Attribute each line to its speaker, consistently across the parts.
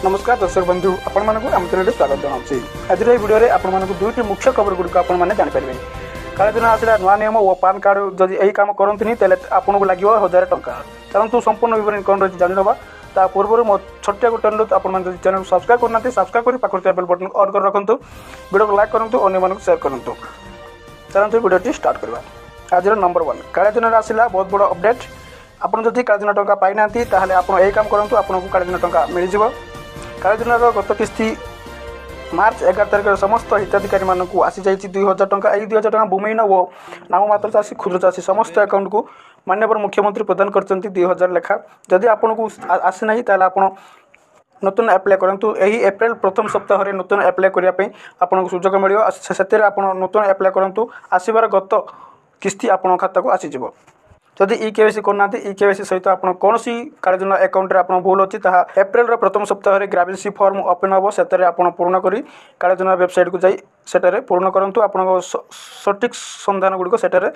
Speaker 1: नमस्कार दर्शक बंधु आपण मानक आम चैनल स्वागत जनाऊँ आज भिडियो में आपण मानक दुईटी मुख्य खबर गुड़िक आपने जानीपारे काले दिन आसला नुआ नियम और पान कार्ड जब यही कम करते आपन को लगे 1000 टंका चलतु संपूर्ण विवरण कौन रही जानीदबा ता पूर्व मो छोटिया गोटे अनुरोध आप चैनल सब्सक्राइब करना सब्सक्राइब कर पाखे बेल बटन ऑन कर रखु वीडियो को लाइक करूँ अन्य शेयर करूँ चलते वीडियो स्टार्ट करवा। आज नंबर 1 काले दिन आसला बहुत बड़ अपडेट आपड़ जदि काले दिन टंका पाई ना आप यही काम करूँ आपको काले दिन टंका मिल जाव। काले दिन गत किस्ती मार्च 11 तारिख समस्त हिताधिकारी मानक आसी जाइए 2000 टंका। यही 2000 टंका भूमिहीन और नाममात्र चाषी क्षुद्र चाषी समस्त अकाउंट को माननीय मुख्यमंत्री प्रदान कर 2000 लेखा। जदि आपन को आसी ना आप नूतन एप्लाय करूँ। यही एप्रिल प्रथम सप्ताह में नूतन एप्लाय करने आपको सुजोग मिले से नूतन एप्लाय करूँ आसबार गत किस्ती आपण खाता को आसीज। जदि ई-केवाईसी करना ई-केवाईसी सहित आप कौन सी कालेजन अकाउंट में भूल अच्छी एप्रिल प्रथम सप्ताह में ग्राविसी फॉर्म ओपन हम से पूर्ण कर कालेजन वेबसाइट को जाई सेटारे पूर्ण करूँ आप सठिक संधान गुड़िक सेटारे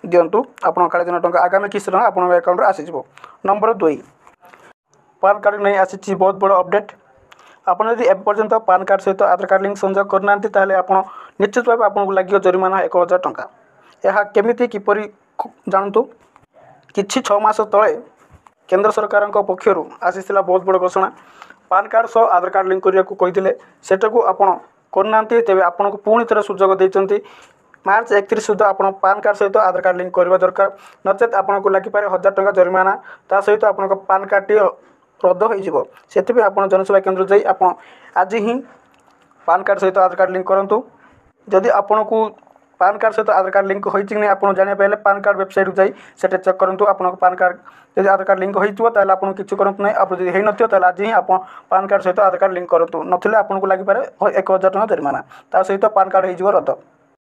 Speaker 1: दिंतु आप कालेजन टंका आगामी किस्त आप अकाउंट आसीज। नंबर 2 पान कार्ड नहीं आसी बहुत बड़ अपडेट आपड़ जब एपर्यंत पान कार्ड सहित आधार कार्ड लिंक संयोग करना आप निश्चित भाव आपको लगे जरिमाना 1000 टंका। यह केमिति किपरि जानतु किछि 6 मास तले केंद्र सरकार पक्षर आसीला बहुत बड़ घोषणा पान कार्ड सह आधार कार्ड लिंक करने को कही सेटा को आपड़ करना तेज आपको पुणी थे सुजोग देते मार्च 31 सुधा आप पान कार्ड सहित आधार कार्ड लिंक करवा दरकार नचेत आपको लगिपारे 1000 टंका जरिमाना ता सहित आप पान कार्ड टी रद्द हो आप जनसेवा केंद्र जाई आप आज ही पान कार्ड सहित आधार कार्ड लिंक करूँ। जदि आपन को पान कार्ड सहित आधार कार्ड लिंक होती नहीं आप जाना पारे पान कार्ड वेबसाइट को जाई सेटे चेक करूँ आप पान कार्ड जब आधार कार्ड लिंक होता आप किसी करूँ ना आप जब हो आज ही आप पान कार्ड सहित आधार कार्ड लिंक करूँ नथिले आपको लगिपारे 1000 टंका जरिमाना ता सहित पान कार्ड हो रद्द।